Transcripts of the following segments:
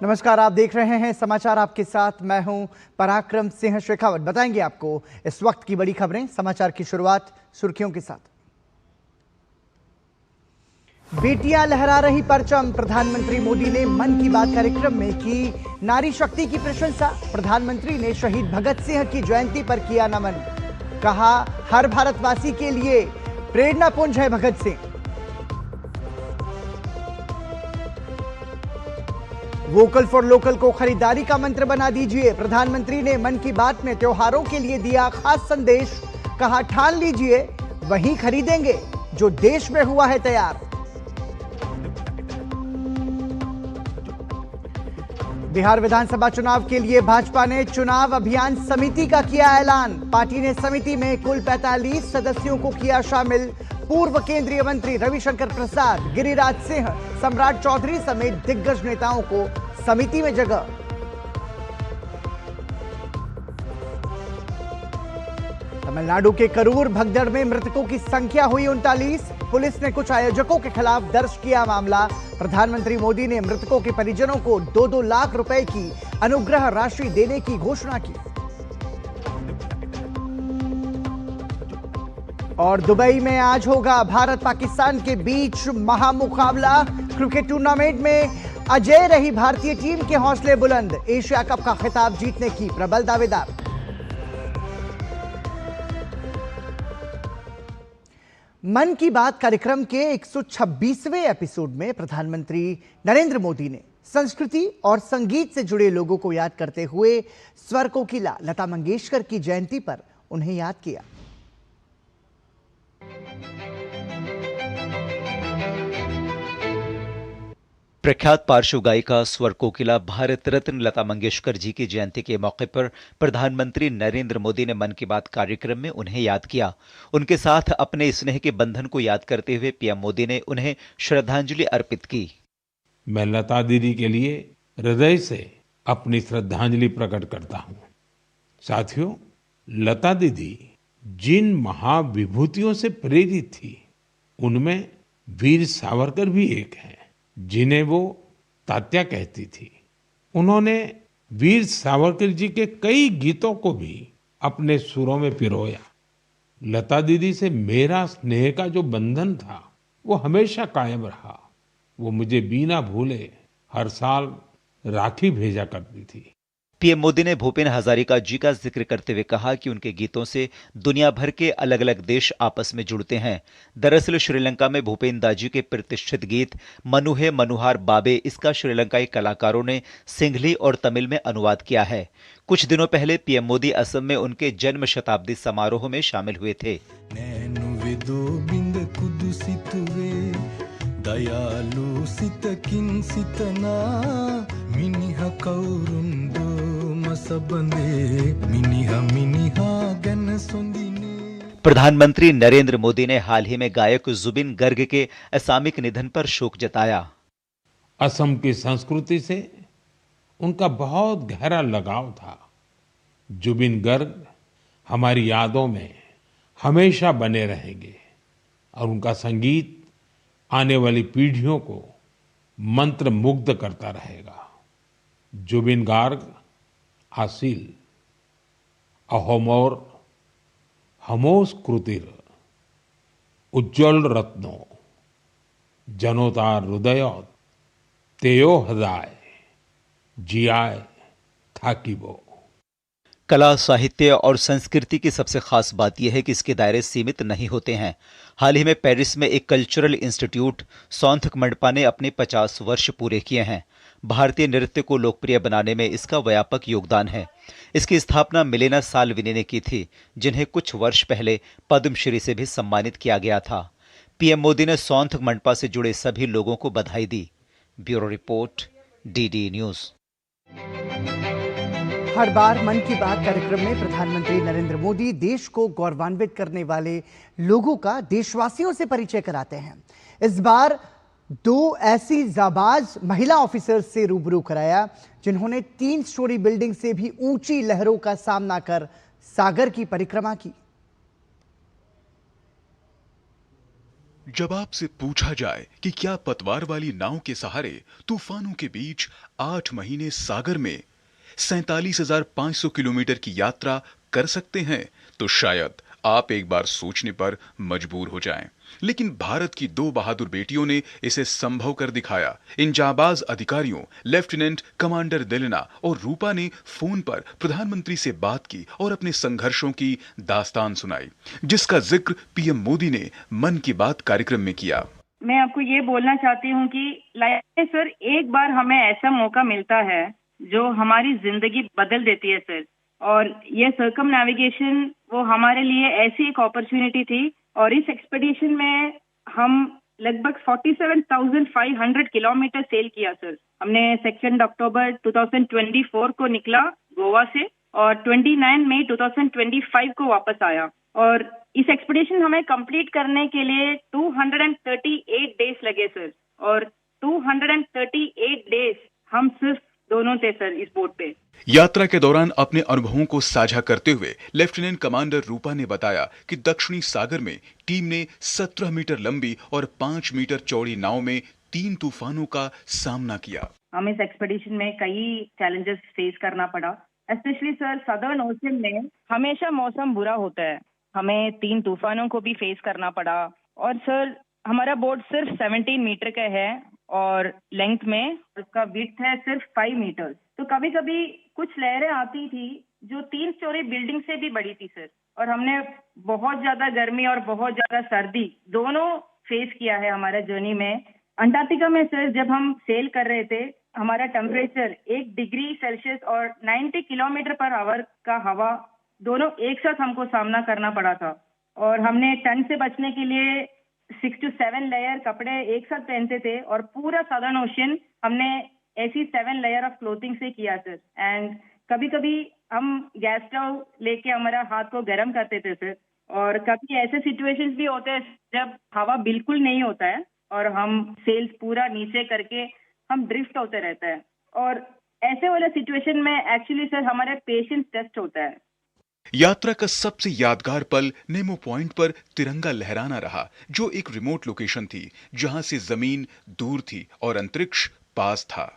नमस्कार, आप देख रहे हैं समाचार। आपके साथ मैं हूं पराक्रम सिंह शेखावत। बताएंगे आपको इस वक्त की बड़ी खबरें। समाचार की शुरुआत सुर्खियों के साथ। बेटियां लहरा रही परचम। प्रधानमंत्री मोदी ने मन की बात कार्यक्रम में की नारी शक्ति की प्रशंसा। प्रधानमंत्री ने शहीद भगत सिंह की जयंती पर किया नमन। कहा, हर भारतवासी के लिए प्रेरणापुंज है Bhagat Singh. Vocal for local को खरीदारी का मंत्र बना दीजिए। प्रधानमंत्री ने मन की बात में त्योहारों के लिए दिया खास संदेश। कहा, ठान लीजिए वहीं खरीदेंगे जो देश में हुआ है तैयार। बिहार विधानसभा चुनाव के लिए भाजपा ने चुनाव अभियान समिति का किया ऐलान। पार्टी ने समिति में कुल 45 सदस्यों को किया शामिल। पूर्व केंद्रीय मंत्री रविशंकर प्रसाद, गिरिराज सिंह, सम्राट चौधरी समेत दिग्गज नेताओं को समिति में जगह। तमिलनाडु के करूर भगदड़ में मृतकों की संख्या हुई 39। पुलिस ने कुछ आयोजकों के खिलाफ दर्ज किया मामला। प्रधानमंत्री मोदी ने मृतकों के परिजनों को 2-2 लाख रुपए की अनुग्रह राशि देने की घोषणा की। और दुबई में आज होगा भारत पाकिस्तान के बीच महामुकाबला। क्रिकेट टूर्नामेंट में अजय रही भारतीय टीम के हौसले बुलंद। एशिया कप का खिताब जीतने की प्रबल दावेदार। मन की बात कार्यक्रम के 126वें एपिसोड में प्रधानमंत्री नरेंद्र मोदी ने संस्कृति और संगीत से जुड़े लोगों को याद करते हुए स्वर कोकिला लता मंगेशकर की जयंती पर उन्हें याद किया। प्रख्यात पार्श्व गायिका स्वर कोकिला भारत रत्न लता मंगेशकर जी की जयंती के मौके पर प्रधानमंत्री नरेंद्र मोदी ने मन की बात कार्यक्रम में उन्हें याद किया। उनके साथ अपने स्नेह के बंधन को याद करते हुए पीएम मोदी ने उन्हें श्रद्धांजलि अर्पित की। मैं लता दीदी के लिए हृदय से अपनी श्रद्धांजलि प्रकट करता हूं। साथियों, लता दीदी जिन महाविभूतियों से प्रेरित थी, उनमें वीर सावरकर भी एक है, जिन्हें वो तात्या कहती थी। उन्होंने वीर सावरकर जी के कई गीतों को भी अपने सुरों में पिरोया। लता दीदी से मेरा स्नेह का जो बंधन था, वो हमेशा कायम रहा। वो मुझे बिना भूले हर साल राखी भेजा करती थी। पीएम मोदी ने भूपेन हजारिका जी का जिक्र करते हुए कहा कि उनके गीतों से दुनिया भर के अलग अलग देश आपस में जुड़ते हैं। दरअसल श्रीलंका में भूपेन दाजी के प्रतिष्ठित गीत मनुहे मनुहार बाबे, इसका श्रीलंकाई कलाकारों ने सिंहली और तमिल में अनुवाद किया है। कुछ दिनों पहले पीएम मोदी असम में उनके जन्म शताब्दी समारोह में शामिल हुए थे। दयालु सितकिन सितना मिनिहा कौरुंदो मसबंदे मिनिहा गन सुंदिने। प्रधानमंत्री नरेंद्र मोदी ने हाल ही में गायक जुबिन गर्ग के असामयिक निधन पर शोक जताया। असम की संस्कृति से उनका बहुत गहरा लगाव था। जुबिन गर्ग हमारी यादों में हमेशा बने रहेंगे और उनका संगीत आने वाली पीढ़ियों को मंत्र मुग्ध करता रहेगा। जुबिन गार्ग आसिल अहोमोर हमोस कृतिर उज्ज्वल रत्नो जनोतार हृदय तेयो हृदय जियाय थाकिबो। कला, साहित्य और संस्कृति की सबसे खास बात यह है कि इसके दायरे सीमित नहीं होते हैं। हाल ही में पेरिस में एक कल्चरल इंस्टीट्यूट सौंथक मंडपा ने अपने 50 वर्ष पूरे किए हैं। भारतीय नृत्य को लोकप्रिय बनाने में इसका व्यापक योगदान है। इसकी स्थापना मिलेना साल्विनी ने की थी, जिन्हें कुछ वर्ष पहले पद्मश्री से भी सम्मानित किया गया था। पीएम मोदी ने सौंथक मंडपा से जुड़े सभी लोगों को बधाई दी। Bureau report, DD news. हर बार मन की बात कार्यक्रम में प्रधानमंत्री नरेंद्र मोदी देश को गौरवान्वित करने वाले लोगों का देशवासियों से परिचय कराते हैं। इस बार 2 ऐसी जाबाज महिला ऑफिसर्स से रूबरू कराया, जिन्होंने 3 स्टोरी बिल्डिंग से भी ऊंची लहरों का सामना कर सागर की परिक्रमा की। जब आपसे पूछा जाए कि क्या पतवार वाली नाव के सहारे तूफानों के बीच 8 महीने सागर में 47,500 किलोमीटर की यात्रा कर सकते हैं, तो शायद आप एक बार सोचने पर मजबूर हो जाएं। लेकिन भारत की दो बहादुर बेटियों ने इसे संभव कर दिखाया। इन जाबाज अधिकारियों लेफ्टिनेंट कमांडर दिलना और रूपा ने फोन पर प्रधानमंत्री से बात की और अपने संघर्षों की दास्तान सुनाई, जिसका जिक्र पीएम मोदी ने मन की बात कार्यक्रम में किया। मैं आपको ये बोलना चाहती हूँ कि लाइफ में सर एक बार हमें ऐसा मौका मिलता है जो हमारी जिंदगी बदल देती है सर, और ये सर्कम नेविगेशन वो हमारे लिए ऐसी एक अपॉर्चुनिटी थी। और इस एक्सपेडिशन में हम लगभग 47,500 किलोमीटर सेल किया सर। हमने 2 अक्टूबर 2024 को निकला गोवा से और 29 मई 2025 को वापस आया। और इस एक्सपेडिशन हमें कंप्लीट करने के लिए 238 डेज लगे सर, और 238 डेज हम सिर्फ दोनों थे सर इस बोट पे। यात्रा के दौरान अपने अनुभवों को साझा करते हुए लेफ्टिनेंट कमांडर रूपा ने बताया कि दक्षिणी सागर में टीम ने 17 मीटर लंबी और 5 मीटर चौड़ी नाव में 3 तूफानों का सामना किया। हमें इस एक्सपेडिशन में कई चैलेंजेस फेस करना पड़ा, स्पेशली सर सदर्न ओशन में हमेशा मौसम बुरा होता है। हमें 3 तूफानों को भी फेस करना पड़ा। और सर हमारा बोट सिर्फ 17 मीटर का है और लेंथ में उसका विड्थ है सिर्फ 5 मीटर। तो कभी कभी कुछ लहरें आती थी जो 3 स्टोरी बिल्डिंग से भी बड़ी थी सर, और हमने बहुत ज्यादा गर्मी और बहुत ज्यादा सर्दी दोनों फेस किया है हमारे जर्नी में। अंटार्कटिका में सर जब हम सेल कर रहे थे, हमारा टेम्परेचर 1 डिग्री सेल्सियस और 90 किलोमीटर पर आवर का हवा दोनों एक साथ हमको सामना करना पड़ा था। और हमने ठंड से बचने के लिए 6 to 7 लेयर कपड़े एक साथ पहनते थे, और पूरा सदर्न ओशन हमने ऐसी 7 लेयर ऑफ क्लोथिंग से किया सर। एंड कभी कभी हम गैस स्टोव लेके हमारा हाथ को गर्म करते थे सर, और कभी ऐसे सिचुएशंस भी होते हैं जब हवा बिल्कुल नहीं होता है और हम सेल्स पूरा नीचे करके हम ड्रिफ्ट होते रहते हैं। और ऐसे वाले सिचुएशन में एक्चुअली सर हमारे पेशेंस टेस्ट होता है। यात्रा का सबसे यादगार पल नेमो पॉइंट पर तिरंगा लहराना रहा, जो एक रिमोट लोकेशन थी जहां से जमीन दूर थी और अंतरिक्ष पास था।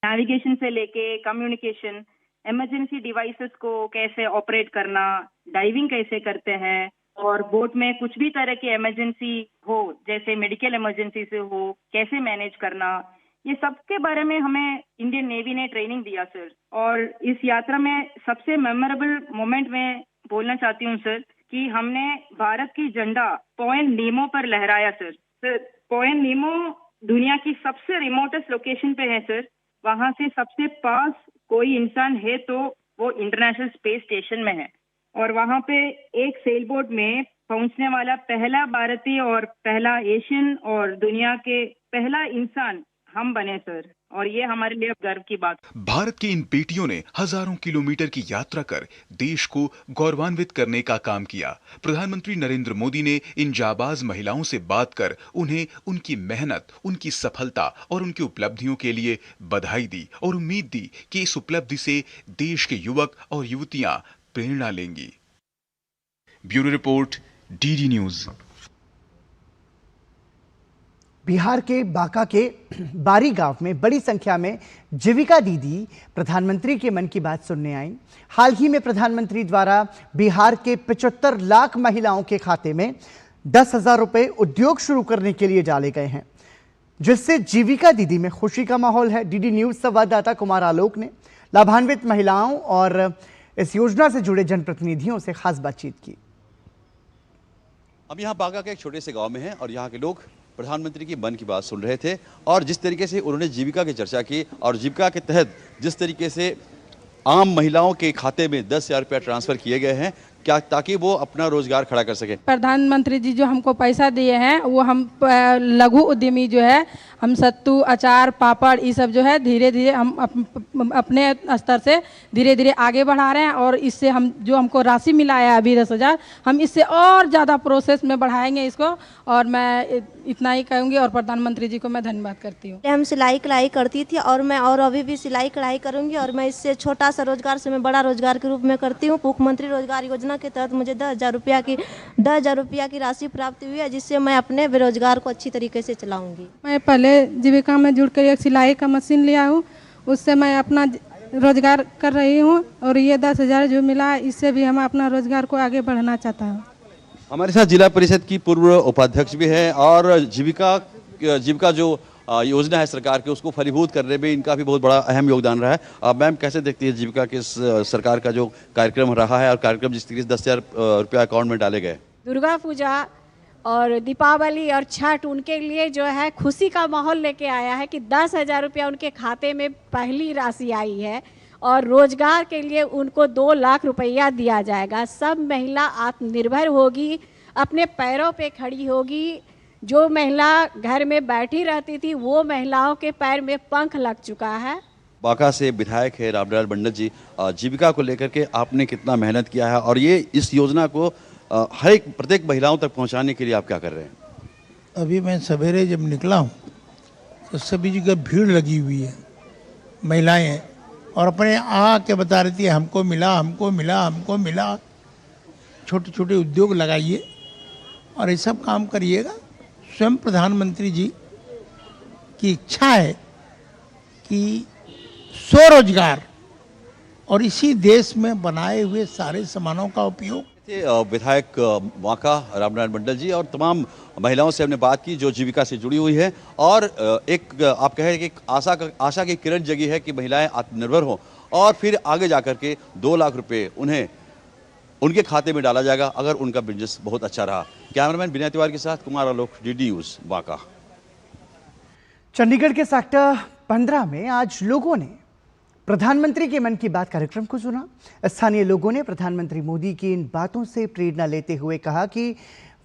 नेविगेशन से लेके कम्युनिकेशन, इमरजेंसी डिवाइसेस को कैसे ऑपरेट करना, डाइविंग कैसे करते हैं, और बोट में कुछ भी तरह की इमरजेंसी हो जैसे मेडिकल इमरजेंसी से हो कैसे मैनेज करना, ये सब के बारे में हमें इंडियन नेवी ने ट्रेनिंग दिया सर। और इस यात्रा में सबसे मेमोरेबल मोमेंट में बोलना चाहती हूँ सर कि हमने भारत की झंडा पॉइंट नीमो पर लहराया सर। सर पॉइंट नीमो दुनिया की सबसे रिमोटेस्ट लोकेशन पे है सर। वहाँ से सबसे पास कोई इंसान है तो वो इंटरनेशनल स्पेस स्टेशन में है, और वहाँ पे एक सेल बोट में पहुँचने वाला पहला भारतीय और पहला एशियन और दुनिया के पहला इंसान हम बने सर, और ये हमारे लिए गर्व की बात। भारत की इन बेटियों ने हजारों किलोमीटर की यात्रा कर देश को गौरवान्वित करने का काम किया। प्रधानमंत्री नरेंद्र मोदी ने इन जाबाज महिलाओं से बात कर उन्हें उनकी मेहनत, उनकी सफलता और उनकी उपलब्धियों के लिए बधाई दी और उम्मीद दी कि इस उपलब्धि से देश के युवक और युवतियां प्रेरणा लेंगी। Bureau report, DD news. Bihar के बांका के बारी गांव में बड़ी संख्या में जीविका दीदी प्रधानमंत्री के मन की बात सुनने आई। हाल ही में प्रधानमंत्री द्वारा बिहार के 75 लाख महिलाओं के खाते में 10,000 रुपए उद्योग शुरू करने के लिए डाले गए हैं, जिससे जीविका दीदी में खुशी का माहौल है। डीडी न्यूज संवाददाता कुमार आलोक ने लाभान्वित महिलाओं और इस योजना से जुड़े जनप्रतिनिधियों से खास बातचीत की। हम यहाँ बांका के एक छोटे से गांव में हैं और यहाँ के लोग प्रधानमंत्री की मन की बात सुन रहे थे, और जिस तरीके से उन्होंने जीविका की चर्चा की और जीविका के तहत जिस तरीके से आम महिलाओं के खाते में 10,000 रुपया ट्रांसफर किए गए हैं, क्या ताकि वो अपना रोजगार खड़ा कर सके। प्रधानमंत्री जी जो हमको पैसा दिए हैं वो हम लघु उद्यमी जो है, हम सत्तू, अचार, पापड़ ये सब जो है धीरे धीरे हम अपने स्तर से धीरे धीरे आगे बढ़ा रहे हैं, और इससे हम जो हमको राशि मिला है अभी 10,000, हम इससे और ज़्यादा प्रोसेस में बढ़ाएंगे इसको। और मैं इतना ही कहूँगी और प्रधानमंत्री जी को मैं धन्यवाद करती हूँ। हम सिलाई कढ़ाई करती थी और मैं और अभी भी सिलाई कढ़ाई करूँगी, और मैं इससे छोटा सा रोजगार से मैं बड़ा रोजगार के रूप में करती हूँ। मुख्यमंत्री रोजगार योजना योजना के तहत मुझे 10,000 रुपया की राशि प्राप्त हुई है, जिससे मैं अपने बेरोजगार को अच्छी तरीके से चलाऊंगी। मैं पहले जीविका में जुड़कर एक सिलाई का मशीन लिया हूँ, उससे मैं अपना रोजगार कर रही हूँ और ये 10,000 जो मिला है इससे भी हम अपना रोजगार को आगे बढ़ाना चाहता हूँ। हमारे साथ जिला परिषद की पूर्व उपाध्यक्ष भी है और जीविका जो योजना है सरकार की उसको फलीभूत करने में इनका भी बहुत बड़ा अहम योगदान रहा है। मैम, कैसे देखती है जीविका के सरकार का जो कार्यक्रम रहा है और कार्यक्रम जिस तरीके से 10,000 रुपया अकाउंट में डाले गए? दुर्गा पूजा और दीपावली और छठ उनके लिए जो है खुशी का माहौल लेके आया है कि 10,000 रुपया उनके खाते में पहली राशि आई है और रोजगार के लिए उनको 2 लाख रुपया दिया जाएगा। सब महिला आत्मनिर्भर होगी, अपने पैरों पे खड़ी होगी। जो महिला घर में बैठी रहती थी वो महिलाओं के पैर में पंख लग चुका है। बांका से विधायक है रामलाल मंडल जी, जीविका को लेकर के आपने कितना मेहनत किया है और ये इस योजना को हर एक प्रत्येक महिलाओं तक पहुंचाने के लिए आप क्या कर रहे हैं? अभी मैं सवेरे जब निकला हूँ तो सभी जगह भीड़ लगी हुई है, महिलाएं हैं और अपने आके बता रही थी हमको मिला, हमको मिला, हमको मिला। छोटे छोटे उद्योग लगाइए और ये सब काम करिएगा। स्वयं प्रधानमंत्री जी की इच्छा है कि स्वरोजगार और इसी देश में बनाए हुए सारे सामानों का उपयोग। विधायक बांका रामनारायण मंडल जी और तमाम महिलाओं से हमने बात की जो जीविका से जुड़ी हुई है और एक आप कहें कि आशा की किरण जगी है कि महिलाएं आत्मनिर्भर हों और फिर आगे जाकर के 2 लाख रुपए उन्हें उनके खाते में डाला जाएगा अगर उनका बिजनेस बहुत अच्छा रहा। कैमरामैन विनय तिवारी के साथ कुमार आलोक, डीडी न्यूज़, बांका। चंडीगढ़ के सेक्टर 15 में आज लोगों ने प्रधानमंत्री के मन की बात कार्यक्रम को सुना। स्थानीय लोगों ने प्रधानमंत्री मोदी की इन बातों से प्रेरणा लेते हुए कहा कि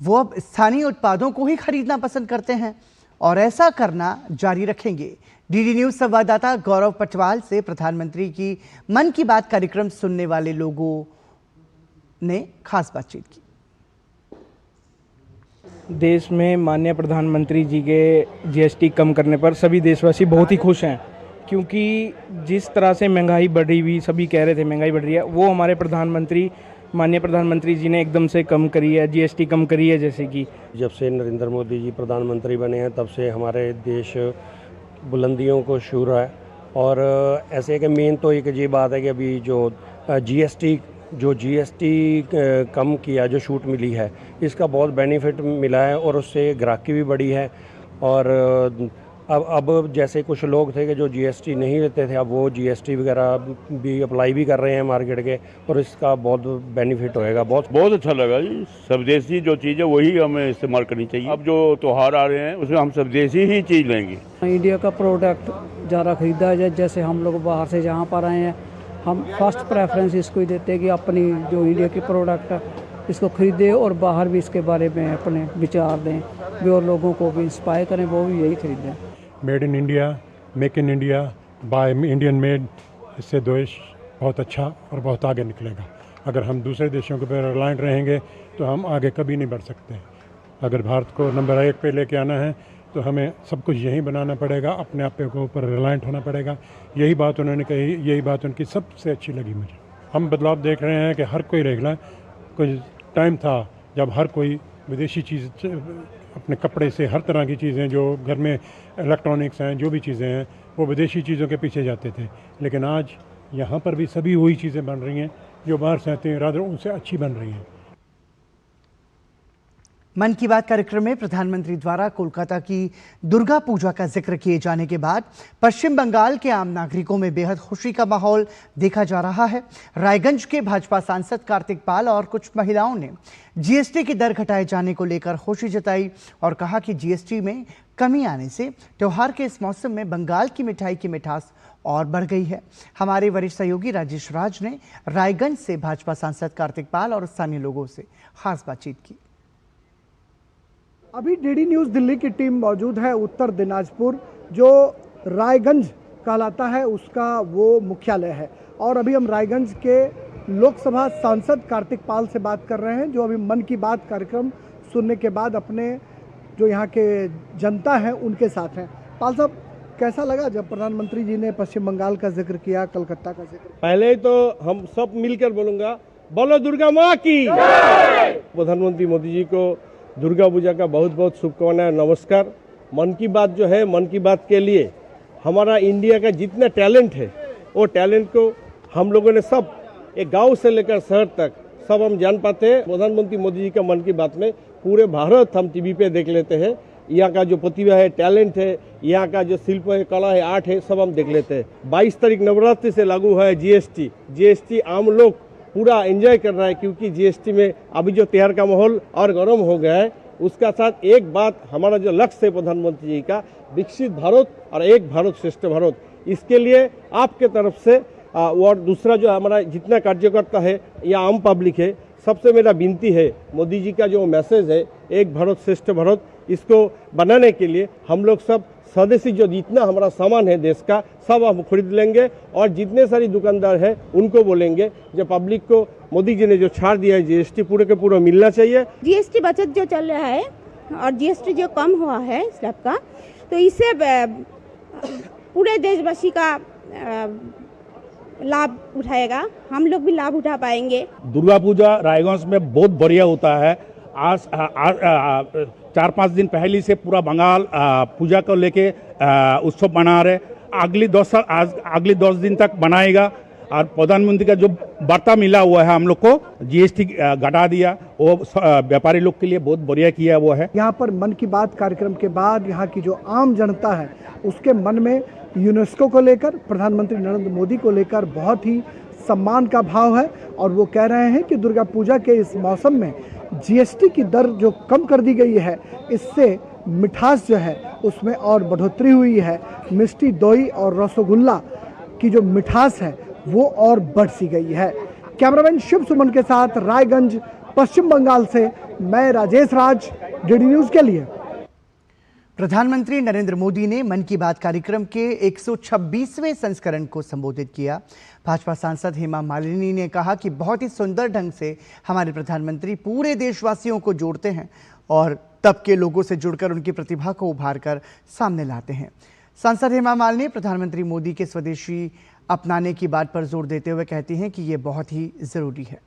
वो अब स्थानीय उत्पादों को ही खरीदना पसंद करते हैं और ऐसा करना जारी रखेंगे। डीडी न्यूज़ संवाददाता गौरव पटवाल से प्रधानमंत्री की मन की बात कार्यक्रम सुनने वाले लोगों ने खास बातचीत की। देश में माननीय प्रधानमंत्री जी के जीएसटी कम करने पर सभी देशवासी बहुत ही खुश हैं, क्योंकि जिस तरह से महंगाई बढ़ी हुई, सभी कह रहे थे महंगाई बढ़ रही है, वो हमारे माननीय प्रधानमंत्री जी ने एकदम से कम करी है, जीएसटी कम करी है। जैसे कि जब से नरेंद्र मोदी जी प्रधानमंत्री बने हैं तब से हमारे देश बुलंदियों को छू रहा है और ऐसे कि मेन तो एक ये बात है कि अभी जो जीएसटी कम किया, जो छूट मिली है, इसका बहुत बेनिफिट मिला है और उससे ग्राहकी भी बढ़ी है। और अब जैसे कुछ लोग थे कि जो जीएसटी नहीं लेते थे, अब वो जीएसटी वगैरह भी अप्लाई भी कर रहे हैं मार्केट के और इसका बहुत बेनिफिट होएगा। बहुत अच्छा लगा जी। स्वदेशी जो चीज़ है वही हमें इस्तेमाल करनी चाहिए। अब जो त्यौहार आ रहे हैं उसमें हम स्वदेशी ही चीज़ लेंगे। इंडिया का प्रोडक्ट ज़्यादा खरीदा जाए। जैसे हम लोग बाहर से जहाँ पर आए हैं, हम फर्स्ट प्रेफरेंस इसको ही देते हैं कि अपनी जो इंडिया की प्रोडक्ट है इसको खरीदें और बाहर भी इसके बारे में अपने विचार दें भी और लोगों को भी इंस्पायर करें, वो भी यही खरीदें। Made in India, make in India, by Indian made, इससे देश बहुत अच्छा और बहुत आगे निकलेगा। अगर हम दूसरे देशों के ऊपर रिलायंट रहेंगे तो हम आगे कभी नहीं बढ़ सकते। अगर भारत को नंबर 1 पे लेके आना है तो हमें सब कुछ यहीं बनाना पड़ेगा, अपने आप के ऊपर रिलायंट होना पड़ेगा। यही बात उन्होंने कही, यही बात उनकी सबसे अच्छी लगी मुझे। हम बदलाव देख रहे हैं कि हर कोई रेगला, कुछ टाइम था जब हर कोई विदेशी चीज़, अपने कपड़े से हर तरह की चीज़ें जो घर में इलेक्ट्रॉनिक्स हैं, जो भी चीज़ें हैं, वो विदेशी चीज़ों के पीछे जाते थे। लेकिन आज यहाँ पर भी सभी वही चीज़ें बन रही हैं जो बाहर से आती हैं, रादर उनसे अच्छी बन रही हैं। मन की बात कार्यक्रम में प्रधानमंत्री द्वारा कोलकाता की दुर्गा पूजा का जिक्र किए जाने के बाद पश्चिम बंगाल के आम नागरिकों में बेहद खुशी का माहौल देखा जा रहा है। रायगंज के भाजपा सांसद कार्तिक पाल और कुछ महिलाओं ने जीएसटी की दर घटाए जाने को लेकर खुशी जताई और कहा कि जीएसटी में कमी आने से त्योहार के इस मौसम में बंगाल की मिठाई की मिठास और बढ़ गई है। हमारे वरिष्ठ सहयोगी राजेश राज ने रायगंज से भाजपा सांसद कार्तिक पाल और स्थानीय लोगों से खास बातचीत की। अभी डीडी न्यूज़ दिल्ली की टीम मौजूद है उत्तर दिनाजपुर, जो रायगंज कहलाता है उसका वो मुख्यालय है, और अभी हम रायगंज के लोकसभा सांसद कार्तिक पाल से बात कर रहे हैं, जो अभी मन की बात कार्यक्रम सुनने के बाद अपने जो यहाँ के जनता है उनके साथ हैं। पाल साहब, कैसा लगा जब प्रधानमंत्री जी ने पश्चिम बंगाल का जिक्र किया, कलकत्ता का जिक्र? पहले तो हम सब मिलकर बोलूँगा बोलो दुर्गा माँ की। प्रधानमंत्री मोदी जी को दुर्गा पूजा का बहुत बहुत शुभकामनाएं, नमस्कार। मन की बात जो है, मन की बात के लिए हमारा इंडिया का जितना टैलेंट है वो टैलेंट को हम लोगों ने सब एक गांव से लेकर शहर तक सब हम जान पाते हैं। प्रधानमंत्री मोदी जी का मन की बात में पूरे भारत हम टीवी पे देख लेते हैं। यहाँ का जो प्रतिभा है, टैलेंट है, यहाँ का जो शिल्प है, कला है, आर्ट है, सब हम देख लेते हैं। 22 तारीख नवरात्रि से लागू है जीएसटी आम लोग पूरा एंजॉय कर रहा है, क्योंकि जीएसटी में अभी जो त्योहार का माहौल और गर्म हो गया है। उसका साथ एक बात, हमारा जो लक्ष्य है प्रधानमंत्री जी का, विकसित भारत और एक भारत श्रेष्ठ भारत, इसके लिए आपके तरफ से और दूसरा जो हमारा जितना कार्यकर्ता है या आम पब्लिक है, सबसे मेरा विनती है, मोदी जी का जो मैसेज है एक भारत श्रेष्ठ भारत, इसको बनाने के लिए हम लोग सब स्वदेशी जो जितना हमारा सामान है देश का सब हम खरीद लेंगे और जितने सारी दुकानदार हैं उनको बोलेंगे जो पब्लिक को मोदी जी ने जो छाड़ दिया है जीएसटी पूरे के पूरा मिलना चाहिए। जीएसटी बचत जो चल रहा है और जीएसटी जो कम हुआ है स्लैब का, तो इससे पूरे देशवासी का लाभ उठाएगा, हम लोग भी लाभ उठा पाएंगे। दुर्गा पूजा रायगंज में बहुत बढ़िया होता है। आज 4-5 दिन पहले से पूरा बंगाल पूजा को लेके उत्सव मना रहे। अगले 10 दिन तक बनाएगा और प्रधानमंत्री का जो वार्ता मिला हुआ है हम लोग को, जीएसटी घटा दिया, वो व्यापारी लोग के लिए बहुत बढ़िया किया वो है। यहाँ पर मन की बात कार्यक्रम के बाद यहाँ की जो आम जनता है उसके मन में यूनेस्को को लेकर, प्रधानमंत्री नरेंद्र मोदी को लेकर बहुत ही सम्मान का भाव है और वो कह रहे हैं कि दुर्गा पूजा के इस मौसम में जीएसटी की दर जो कम कर दी गई है, इससे मिठास जो है उसमें और बढ़ोतरी हुई है। मिष्टी दोई और रसगुल्ला की जो मिठास है वो और बढ़ सी गई है। कैमरामैन शिव सुमन के साथ रायगंज, पश्चिम बंगाल से मैं राजेश राज, डीडी न्यूज़ के लिए। प्रधानमंत्री नरेंद्र मोदी ने मन की बात कार्यक्रम के 126वें संस्करण को संबोधित किया। भाजपा सांसद हेमा मालिनी ने कहा कि बहुत ही सुंदर ढंग से हमारे प्रधानमंत्री पूरे देशवासियों को जोड़ते हैं और तब के लोगों से जुड़कर उनकी प्रतिभा को उभार कर सामने लाते हैं। सांसद हेमा मालिनी प्रधानमंत्री मोदी के स्वदेशी अपनाने की बात पर जोर देते हुए कहती हैं कि ये बहुत ही ज़रूरी है।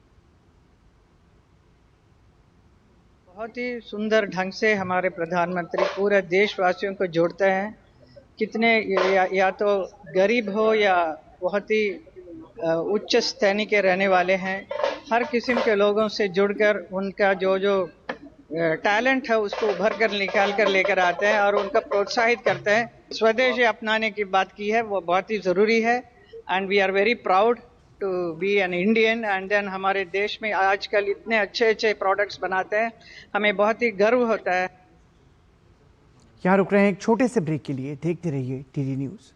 बहुत ही सुंदर ढंग से हमारे प्रधानमंत्री पूरे देशवासियों को जोड़ते हैं। कितने या तो गरीब हो या बहुत ही उच्च श्रेणी के रहने वाले हैं, हर किस्म के लोगों से जुड़कर उनका जो टैलेंट है उसको उभर कर निकाल कर लेकर आते हैं और उनका प्रोत्साहित करते हैं। स्वदेशी अपनाने की बात की है, वो बहुत ही ज़रूरी है and we are very proud to be an Indian. And then हमारे देश में आजकल इतने अच्छे अच्छे प्रोडक्ट्स बनाते हैं, हमें बहुत ही गर्व होता है। यहाँ रुक रहे हैं एक छोटे से ब्रेक के लिए, देखते रहिए डीडी न्यूज़।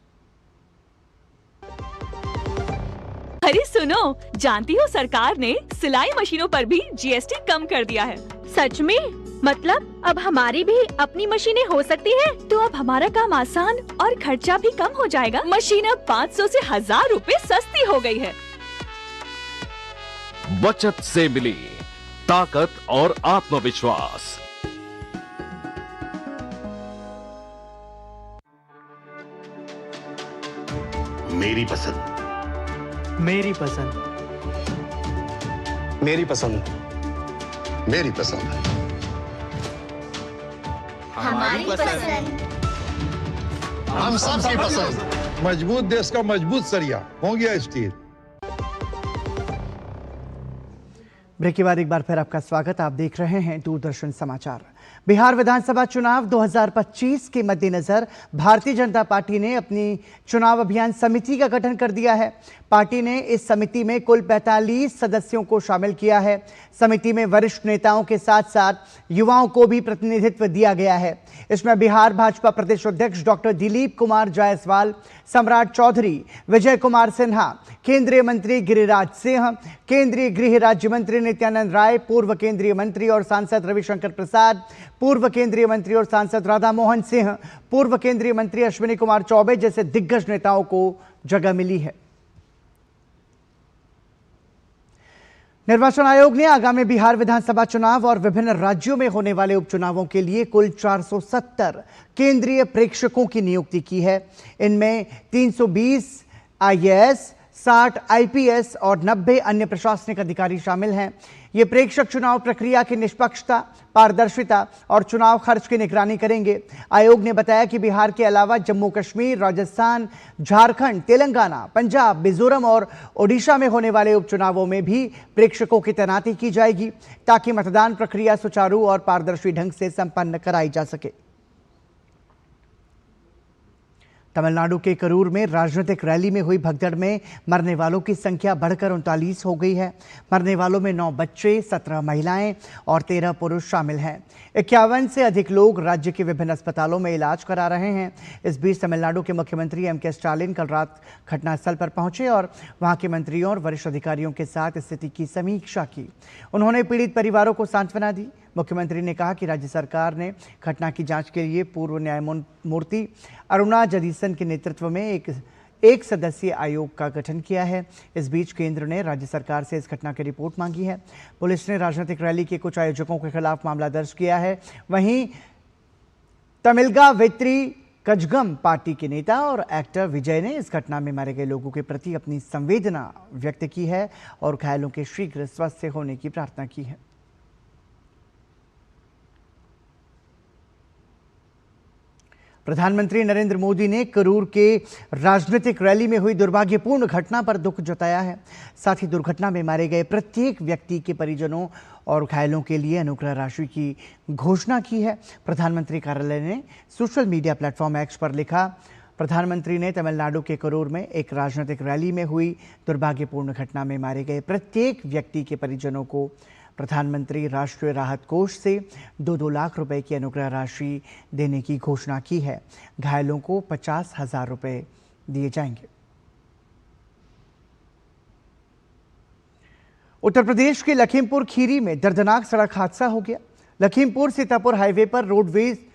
अरे सुनो, जानती हो सरकार ने सिलाई मशीनों पर भी जीएसटी कम कर दिया है। सच में? मतलब अब हमारी भी अपनी मशीनें हो सकती हैं? तो अब हमारा काम आसान और खर्चा भी कम हो जाएगा। मशीन अब 500 से 1000 रुपए सस्ती हो गई है। बचत से मिली ताकत और आत्मविश्वास। मेरी पसंद, मेरी पसंद, मेरी पसंद, मेरी पसंद, हमारी पसंद, हम सबकी पसंद। मजबूत देश का मजबूत सरिया हो गया स्टील। ब्रेक के बाद एक बार फिर आपका स्वागत। आप देख रहे हैं दूरदर्शन समाचार। बिहार विधानसभा चुनाव 2025 के मद्देनजर भारतीय जनता पार्टी ने अपनी चुनाव अभियान समिति का गठन कर दिया है। पार्टी ने इस समिति में कुल 45 सदस्यों को शामिल किया है। समिति में वरिष्ठ नेताओं के साथ साथ युवाओं को भी प्रतिनिधित्व दिया गया है। इसमें बिहार भाजपा प्रदेश अध्यक्ष डॉक्टर दिलीप कुमार जायसवाल, सम्राट चौधरी, विजय कुमार सिन्हा, केंद्रीय मंत्री गिरिराज सिंह, केंद्रीय गृह राज्य मंत्री नित्यानंद राय, पूर्व केंद्रीय मंत्री और सांसद रविशंकर प्रसाद, पूर्व केंद्रीय मंत्री और सांसद राधा मोहन सिंह, पूर्व केंद्रीय मंत्री अश्विनी कुमार चौबे जैसे दिग्गज नेताओं को जगह मिली है। निर्वाचन आयोग ने आगामी बिहार विधानसभा चुनाव और विभिन्न राज्यों में होने वाले उपचुनावों के लिए कुल 470 केंद्रीय प्रेक्षकों की नियुक्ति की है। इनमें 320 आईएएस, 60 आईपीएस और 90 अन्य प्रशासनिक अधिकारी शामिल हैं। ये प्रेक्षक चुनाव प्रक्रिया की निष्पक्षता, पारदर्शिता और चुनाव खर्च की निगरानी करेंगे। आयोग ने बताया कि बिहार के अलावा जम्मू कश्मीर, राजस्थान, झारखंड, तेलंगाना, पंजाब, मिजोरम और ओडिशा में होने वाले उपचुनावों में भी प्रेक्षकों की तैनाती की जाएगी ताकि मतदान प्रक्रिया सुचारू और पारदर्शी ढंग से संपन्न कराई जा सके। तमिलनाडु के करूर में राजनीतिक रैली में हुई भगदड़ में मरने वालों की संख्या बढ़कर 39 हो गई है। मरने वालों में 9 बच्चे, 17 महिलाएं और 13 पुरुष शामिल हैं। 51 से अधिक लोग राज्य के विभिन्न अस्पतालों में इलाज करा रहे हैं। इस बीच तमिलनाडु के मुख्यमंत्री एम.के. स्टालिन कल रात घटनास्थल पर पहुंचे और वहां के मंत्रियों और वरिष्ठ अधिकारियों के साथ स्थिति की समीक्षा की। उन्होंने पीड़ित परिवारों को सांत्वना दी। मुख्यमंत्री ने कहा कि राज्य सरकार ने घटना की जांच के लिए पूर्व न्यायमूर्ति अरुणा जगदीशन के नेतृत्व में एक सदस्यीय आयोग का गठन किया है। इस बीच केंद्र ने राज्य सरकार से इस घटना की रिपोर्ट मांगी है। पुलिस ने राजनीतिक रैली के कुछ आयोजकों के खिलाफ मामला दर्ज किया है। वहीं तमिलगा वेत्री कजगम पार्टी के नेता और एक्टर विजय ने इस घटना में मारे गए लोगों के प्रति अपनी संवेदना व्यक्त की है और घायलों के शीघ्र स्वस्थ होने की प्रार्थना की है। प्रधानमंत्री नरेंद्र मोदी ने करूर के राजनीतिक रैली में हुई दुर्भाग्यपूर्ण घटना पर दुख जताया है। साथ ही दुर्घटना में मारे गए प्रत्येक व्यक्ति के परिजनों और घायलों के लिए अनुग्रह राशि की घोषणा की है। प्रधानमंत्री कार्यालय ने सोशल मीडिया प्लेटफॉर्म एक्स पर लिखा, प्रधानमंत्री ने तमिलनाडु के करूर में एक राजनीतिक रैली में हुई दुर्भाग्यपूर्ण घटना में मारे गए प्रत्येक व्यक्ति के परिजनों को प्रधानमंत्री राष्ट्रीय राहत कोष से 2-2 लाख रुपए की अनुग्रह राशि देने की घोषणा की है। घायलों को 50,000 रुपए दिए जाएंगे। उत्तर प्रदेश के लखीमपुर खीरी में दर्दनाक सड़क हादसा हो गया। लखीमपुर सीतापुर हाईवे पर रोडवेज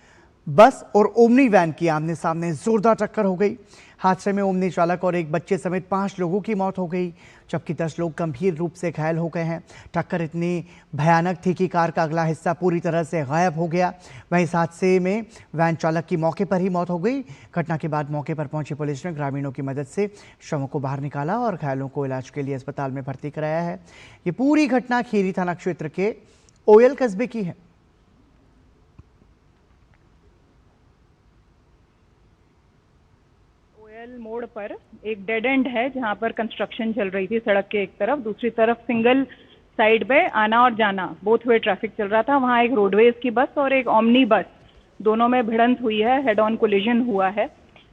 बस और ओमनी वैन की आमने सामने जोरदार टक्कर हो गई। हादसे में ओमनी चालक और एक बच्चे समेत 5 लोगों की मौत हो गई, जबकि 10 लोग गंभीर रूप से घायल हो गए हैं। टक्कर इतनी भयानक थी कि कार का अगला हिस्सा पूरी तरह से गायब हो गया। वहीं इस हादसे में वैन चालक की मौके पर ही मौत हो गई। घटना के बाद मौके पर पहुंची पुलिस ने ग्रामीणों की मदद से शवों को बाहर निकाला और घायलों को इलाज के लिए अस्पताल में भर्ती कराया है। ये पूरी घटना खीरी थाना क्षेत्र के ओयल कस्बे की है। मोड़ पर एक डेड एंड है जहां पर कंस्ट्रक्शन चल रही थी सड़क के एक तरफ, दूसरी तरफ सिंगल साइड पे आना और जाना बोथ वे ट्रैफिक चल रहा था। वहां एक रोडवेज की बस और एक ओमनी बस, दोनों में भिड़ंत हुई है, हेड ऑन कोलिजन हुआ है।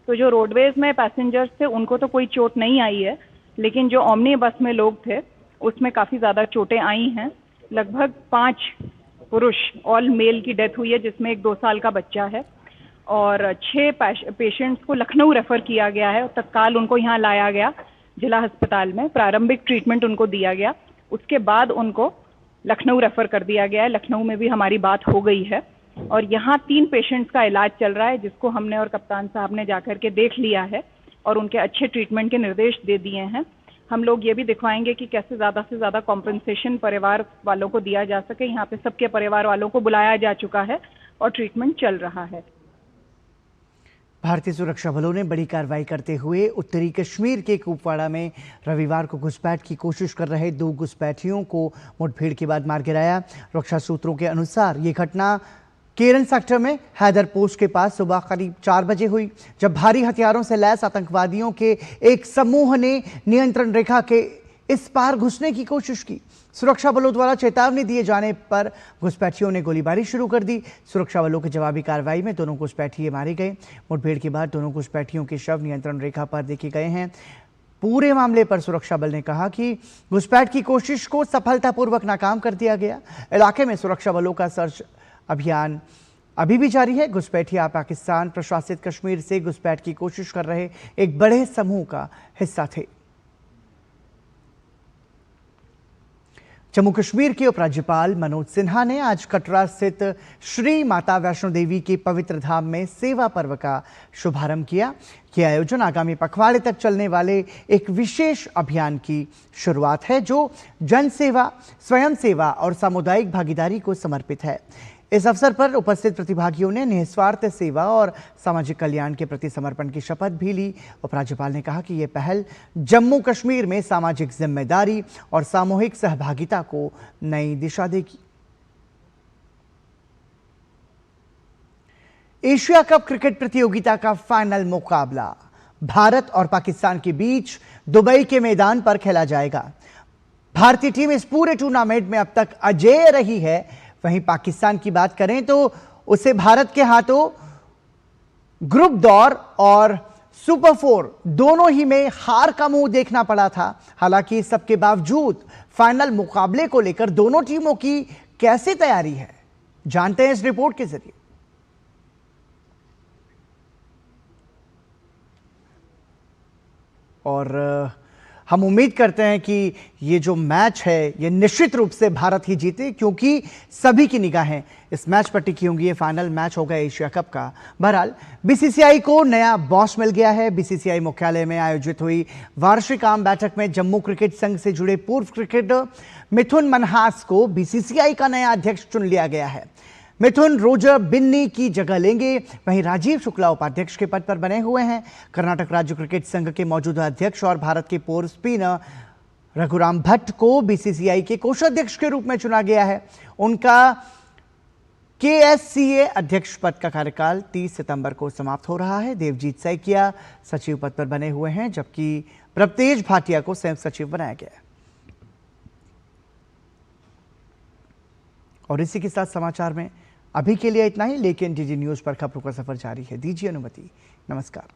तो जो रोडवेज में पैसेंजर्स थे उनको तो कोई चोट नहीं आई है, लेकिन जो ओमनी बस में लोग थे उसमें काफी ज्यादा चोटें आई हैं। लगभग 5 पुरुष ऑल मेल की डेथ हुई है, जिसमें एक 2 साल का बच्चा है और 6 पेशेंट्स को लखनऊ रेफर किया गया है। तत्काल उनको यहाँ लाया गया जिला अस्पताल में, प्रारंभिक ट्रीटमेंट उनको दिया गया, उसके बाद उनको लखनऊ रेफर कर दिया गया है। लखनऊ में भी हमारी बात हो गई है और यहाँ 3 पेशेंट्स का इलाज चल रहा है, जिसको हमने और कप्तान साहब ने जाकर के देख लिया है और उनके अच्छे ट्रीटमेंट के निर्देश दे दिए हैं। हम लोग ये भी दिखवाएंगे कि कैसे ज़्यादा से ज़्यादा कॉम्पनसेशन परिवार वालों को दिया जा सके। यहाँ पे सबके परिवार वालों को बुलाया जा चुका है और ट्रीटमेंट चल रहा है। भारतीय सुरक्षा बलों ने बड़ी कार्रवाई करते हुए उत्तरी कश्मीर के कुपवाड़ा में रविवार को घुसपैठ की कोशिश कर रहे 2 घुसपैठियों को मुठभेड़ के बाद मार गिराया। रक्षा सूत्रों के अनुसार ये घटना केरन सेक्टर में हैदर पोस्ट के पास सुबह करीब 4 बजे हुई, जब भारी हथियारों से लैस आतंकवादियों के एक समूह ने नियंत्रण रेखा के इस पार घुसने की कोशिश की। सुरक्षा बलों द्वारा चेतावनी दिए जाने पर घुसपैठियों ने गोलीबारी शुरू कर दी। सुरक्षा बलों की जवाबी कार्रवाई में दोनों घुसपैठिए मारे गए। मुठभेड़ के बाद दोनों घुसपैठियों के शव नियंत्रण रेखा पर देखे गए हैं। पूरे मामले पर सुरक्षा बल ने कहा कि घुसपैठ की कोशिश को सफलतापूर्वक नाकाम कर दिया गया। इलाके में सुरक्षा बलों का सर्च अभियान अभी भी जारी है। घुसपैठिया पाकिस्तान प्रशासित कश्मीर से घुसपैठ की कोशिश कर रहे एक बड़े समूह का हिस्सा थे। जम्मू कश्मीर के उपराज्यपाल मनोज सिन्हा ने आज कटरा स्थित श्री माता वैष्णो देवी के पवित्र धाम में सेवा पर्व का शुभारंभ किया। यह आयोजन आगामी पखवाड़े तक चलने वाले एक विशेष अभियान की शुरुआत है, जो जन सेवा, स्वयं सेवा और सामुदायिक भागीदारी को समर्पित है। इस अवसर पर उपस्थित प्रतिभागियों ने निस्वार्थ सेवा और सामाजिक कल्याण के प्रति समर्पण की शपथ भी ली। उपराज्यपाल ने कहा कि ये पहल जम्मू कश्मीर में सामाजिक जिम्मेदारी और सामूहिक सहभागिता को नई दिशा देगी। एशिया कप क्रिकेट प्रतियोगिता का फाइनल मुकाबला भारत और पाकिस्तान के बीच दुबई के मैदान पर खेला जाएगा। भारतीय टीम इस पूरे टूर्नामेंट में अब तक अजेय रही है। वहीं पाकिस्तान की बात करें तो उसे भारत के हाथों ग्रुप दौर और सुपर 4 दोनों ही में हार का मुंह देखना पड़ा था। हालांकि इस सबके बावजूद फाइनल मुकाबले को लेकर दोनों टीमों की कैसे तैयारी है, जानते हैं इस रिपोर्ट के जरिए। और हम उम्मीद करते हैं कि ये जो मैच है ये निश्चित रूप से भारत ही जीते, क्योंकि सभी की निगाहें इस मैच पर टिकी होंगी। ये फाइनल मैच होगा एशिया कप का। बहरहाल बीसीसीआई को नया बॉस मिल गया है। बीसीसीआई मुख्यालय में आयोजित हुई वार्षिक आम बैठक में जम्मू क्रिकेट संघ से जुड़े पूर्व क्रिकेटर मिथुन मनहास को बीसीसीआई का नया अध्यक्ष चुन लिया गया है। मिथुन रोजर बिन्नी की जगह लेंगे। वहीं राजीव शुक्ला उपाध्यक्ष के पद पर बने हुए हैं। कर्नाटक राज्य क्रिकेट संघ के मौजूदा अध्यक्ष और भारत के पूर्व स्पिनर रघुराम भट्ट को बीसीसीआई के कोषाध्यक्ष के रूप में चुना गया है। उनका केएससीए अध्यक्ष पद का कार्यकाल 30 सितंबर को समाप्त हो रहा है। देवजीत सैकिया सचिव पद पर बने हुए हैं, जबकि प्रभतेज भाटिया को संयुक्त सचिव बनाया गया है। और इसी के साथ समाचार में अभी के लिए इतना ही, लेकिन डीडी न्यूज पर खबरों का सफर जारी है। दीजिए अनुमति। नमस्कार।